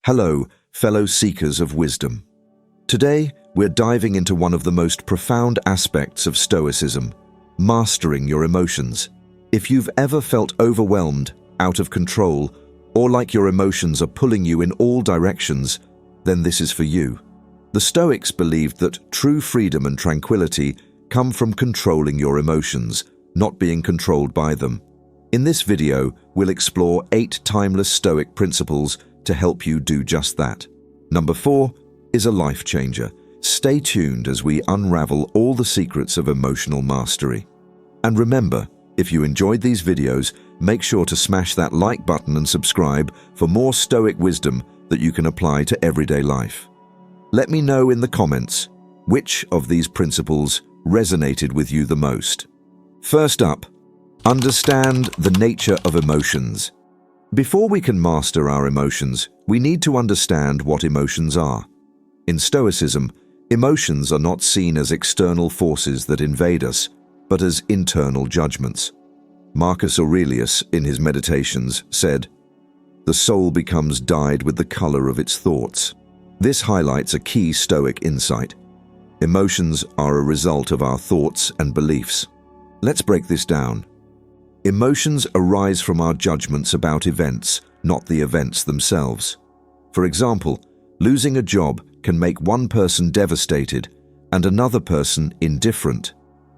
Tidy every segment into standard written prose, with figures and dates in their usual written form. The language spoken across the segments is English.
Hello, fellow seekers of wisdom. Today, we're diving into one of the most profound aspects of Stoicism, mastering your emotions. If you've ever felt overwhelmed, out of control, or like your emotions are pulling you in all directions, then this is for you. The Stoics believed that true freedom and tranquility come from controlling your emotions, not being controlled by them. In this video, we'll explore 8 timeless Stoic principles to help you do just that. Number 4 is a life changer. Stay tuned as we unravel all the secrets of emotional mastery. And remember, if you enjoyed these videos, make sure to smash that like button and subscribe for more Stoic wisdom that you can apply to everyday life. Let me know in the comments which of these principles resonated with you the most. First up, understand the nature of emotions. Before we can master our emotions, we need to understand what emotions are. In Stoicism, emotions are not seen as external forces that invade us, but as internal judgments. Marcus Aurelius, in his Meditations, said, "The soul becomes dyed with the color of its thoughts." This highlights a key Stoic insight. Emotions are a result of our thoughts and beliefs. Let's break this down. Emotions arise from our judgments about events, not the events themselves. For example, losing a job can make one person devastated and another person indifferent.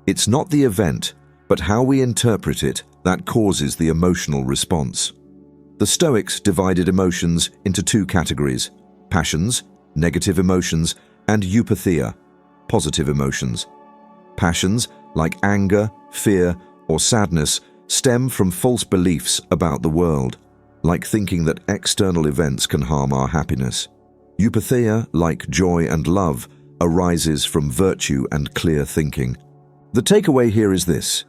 It's not the event, but how we interpret it that causes the emotional response. The Stoics divided emotions into 2 categories: passions, negative emotions, and eupatheia, positive emotions. Passions, like anger, fear, or sadness, stem from false beliefs about the world, like thinking that external events can harm our happiness. Eupatheia, like joy and love, arises from virtue and clear thinking. The takeaway here is this: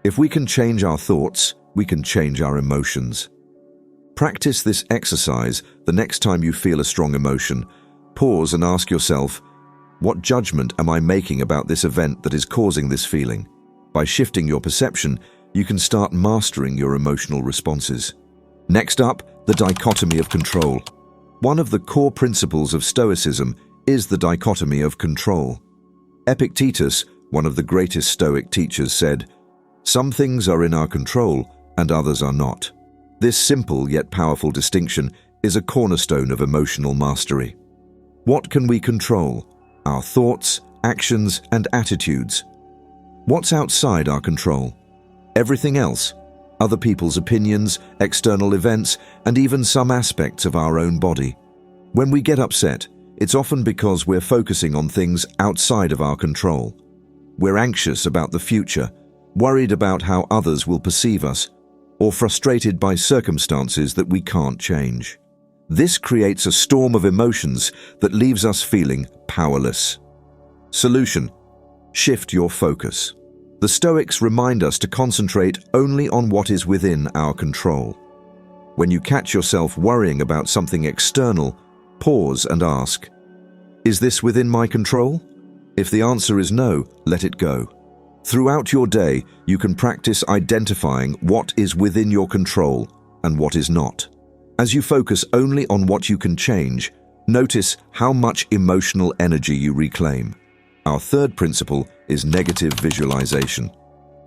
if we can change our thoughts, we can change our emotions. Practice this exercise the next time you feel a strong emotion. Pause and ask yourself, what judgment am I making about this event that is causing this feeling? By shifting your perception, you can start mastering your emotional responses. Next up, the dichotomy of control. One of the core principles of Stoicism is the dichotomy of control. Epictetus, one of the greatest Stoic teachers, said, "Some things are in our control and others are not." This simple yet powerful distinction is a cornerstone of emotional mastery. What can we control? Our thoughts, actions, and attitudes. What's outside our control? Everything else, other people's opinions, external events, and even some aspects of our own body. When we get upset, it's often because we're focusing on things outside of our control. We're anxious about the future, worried about how others will perceive us, or frustrated by circumstances that we can't change. This creates a storm of emotions that leaves us feeling powerless. Solution: shift your focus. The Stoics remind us to concentrate only on what is within our control. When you catch yourself worrying about something external, pause and ask, "Is this within my control?" If the answer is no, let it go. Throughout your day, you can practice identifying what is within your control and what is not. As you focus only on what you can change, notice how much emotional energy you reclaim. Our third principle is negative visualization.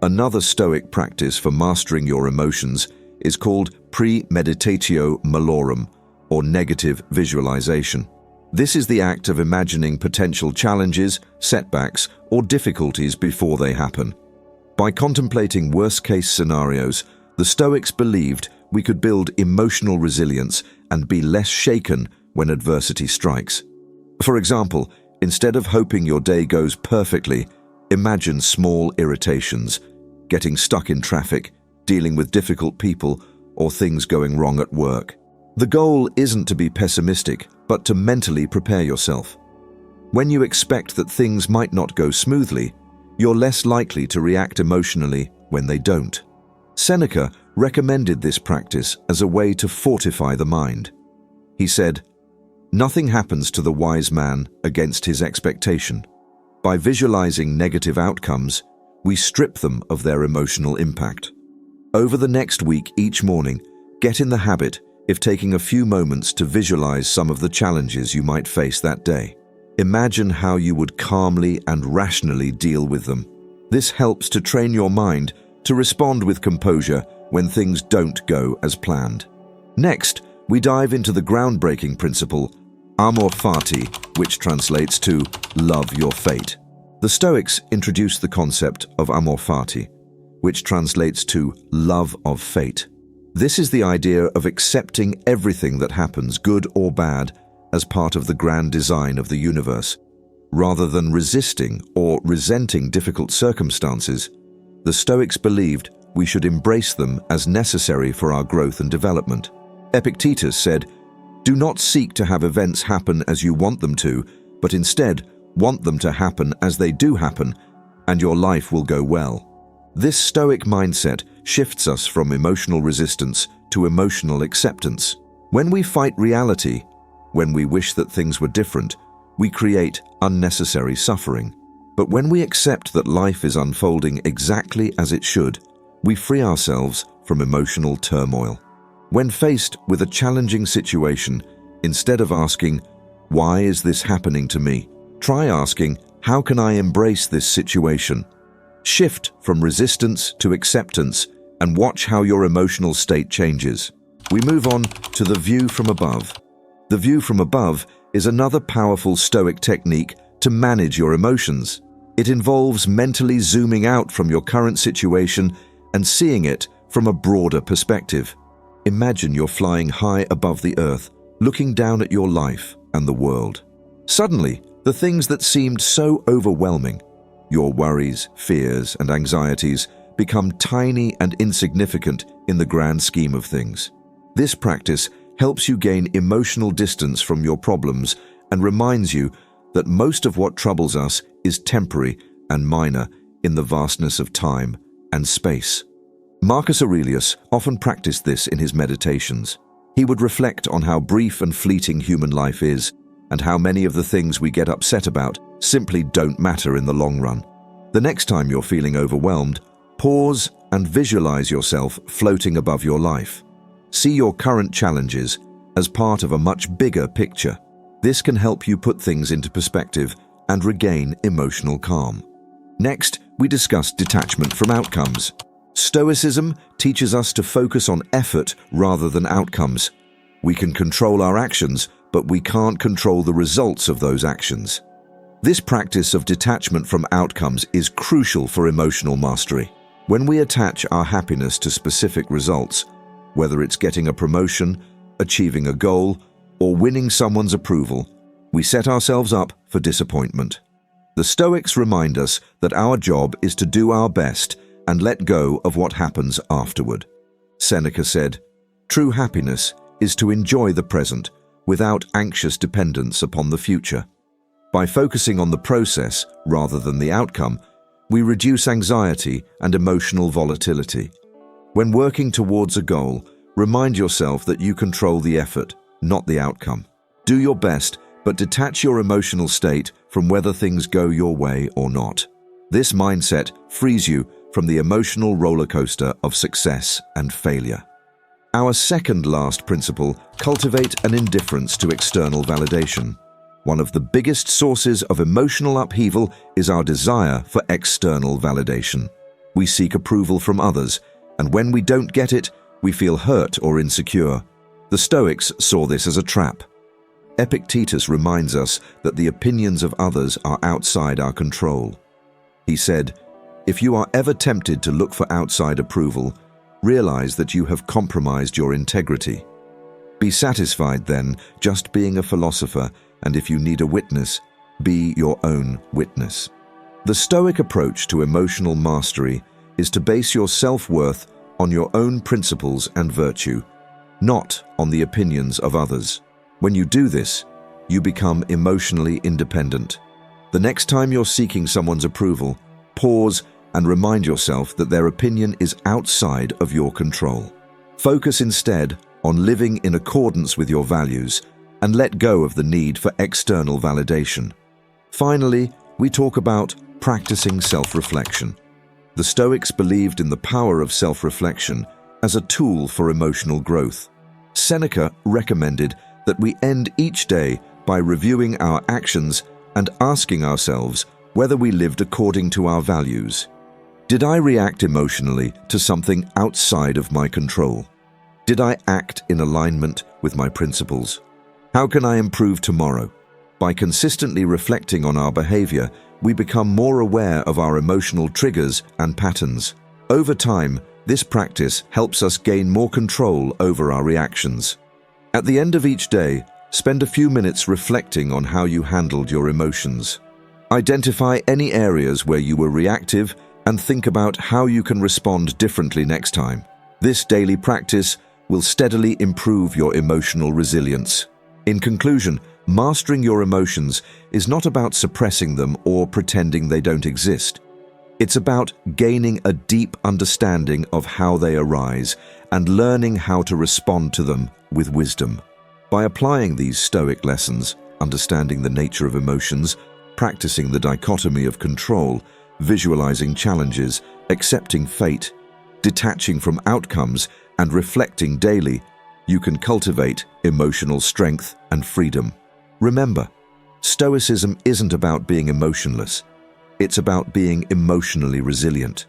Another Stoic practice for mastering your emotions is called premeditatio malorum, or negative visualization. This is the act of imagining potential challenges, setbacks, or difficulties before they happen. By contemplating worst-case scenarios, the Stoics believed we could build emotional resilience and be less shaken when adversity strikes. For example, instead of hoping your day goes perfectly, imagine small irritations, getting stuck in traffic, dealing with difficult people, or things going wrong at work. The goal isn't to be pessimistic, but to mentally prepare yourself. When you expect that things might not go smoothly, you're less likely to react emotionally when they don't. Seneca recommended this practice as a way to fortify the mind. He said, "Nothing happens to the wise man against his expectation." By visualizing negative outcomes, we strip them of their emotional impact. Over the next week, each morning, get in the habit, if taking a few moments to visualize some of the challenges you might face that day. Imagine how you would calmly and rationally deal with them. This helps to train your mind to respond with composure when things don't go as planned. Next, we dive into the groundbreaking principle, Amorfati, which translates to love your fate. The Stoics introduced the concept of Amorfati, which translates to love of fate. This is the idea of accepting everything that happens, good or bad, as part of the grand design of the universe. Rather than resisting or resenting difficult circumstances, the Stoics believed we should embrace them as necessary for our growth and development. Epictetus said, "Do not seek to have events happen as you want them to, but instead want them to happen as they do happen, and your life will go well." This Stoic mindset shifts us from emotional resistance to emotional acceptance. When we fight reality, when we wish that things were different, we create unnecessary suffering. But when we accept that life is unfolding exactly as it should, we free ourselves from emotional turmoil. When faced with a challenging situation, instead of asking, "Why is this happening to me?" try asking, "How can I embrace this situation?" Shift from resistance to acceptance and watch how your emotional state changes. We move on to the view from above. The view from above is another powerful Stoic technique to manage your emotions. It involves mentally zooming out from your current situation and seeing it from a broader perspective. Imagine you're flying high above the earth, looking down at your life and the world. Suddenly, the things that seemed so overwhelming, your worries, fears, and anxieties, become tiny and insignificant in the grand scheme of things. This practice helps you gain emotional distance from your problems and reminds you that most of what troubles us is temporary and minor in the vastness of time and space. Marcus Aurelius often practiced this in his meditations. He would reflect on how brief and fleeting human life is, and how many of the things we get upset about simply don't matter in the long run. The next time you're feeling overwhelmed, pause and visualize yourself floating above your life. See your current challenges as part of a much bigger picture. This can help you put things into perspective and regain emotional calm. Next, we discuss detachment from outcomes. Stoicism teaches us to focus on effort rather than outcomes. We can control our actions, but we can't control the results of those actions. This practice of detachment from outcomes is crucial for emotional mastery. When we attach our happiness to specific results, whether it's getting a promotion, achieving a goal, or winning someone's approval, we set ourselves up for disappointment. The Stoics remind us that our job is to do our best and let go of what happens afterward. Seneca said, "True happiness is to enjoy the present without anxious dependence upon the future." By focusing on the process rather than the outcome, we reduce anxiety and emotional volatility. When working towards a goal, remind yourself that you control the effort, not the outcome. Do your best, but detach your emotional state from whether things go your way or not. This mindset frees you from the emotional roller coaster of success and failure. Our second last principle, cultivate an indifference to external validation. One of the biggest sources of emotional upheaval is our desire for external validation. We seek approval from others, and when we don't get it, we feel hurt or insecure. The Stoics saw this as a trap. Epictetus reminds us that the opinions of others are outside our control. He said, "If you are ever tempted to look for outside approval, realize that you have compromised your integrity. Be satisfied then just being a philosopher, and if you need a witness, be your own witness." The Stoic approach to emotional mastery is to base your self-worth on your own principles and virtue, not on the opinions of others. When you do this, you become emotionally independent. The next time you're seeking someone's approval, pause and remind yourself that their opinion is outside of your control. Focus instead on living in accordance with your values and let go of the need for external validation. Finally, we talk about practicing self-reflection. The Stoics believed in the power of self-reflection as a tool for emotional growth. Seneca recommended that we end each day by reviewing our actions and asking ourselves whether we lived according to our values. Did I react emotionally to something outside of my control? Did I act in alignment with my principles? How can I improve tomorrow? By consistently reflecting on our behavior, we become more aware of our emotional triggers and patterns. Over time, this practice helps us gain more control over our reactions. At the end of each day, spend a few minutes reflecting on how you handled your emotions. Identify any areas where you were reactive and think about how you can respond differently next time. This daily practice will steadily improve your emotional resilience. In conclusion, mastering your emotions is not about suppressing them or pretending they don't exist. It's about gaining a deep understanding of how they arise and learning how to respond to them with wisdom. By applying these Stoic lessons, understanding the nature of emotions, practicing the dichotomy of control, visualizing challenges, accepting fate, detaching from outcomes, and reflecting daily, you can cultivate emotional strength and freedom. Remember, Stoicism isn't about being emotionless. It's about being emotionally resilient.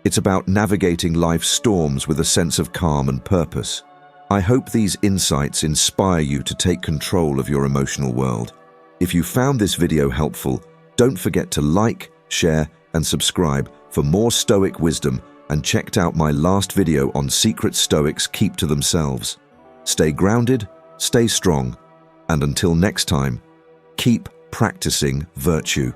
It's about navigating life's storms with a sense of calm and purpose. I hope these insights inspire you to take control of your emotional world. If you found this video helpful, don't forget to like, share, and subscribe for more Stoic wisdom, and check out my last video on secrets Stoics keep to themselves. Stay grounded, stay strong, and until next time, keep practicing virtue.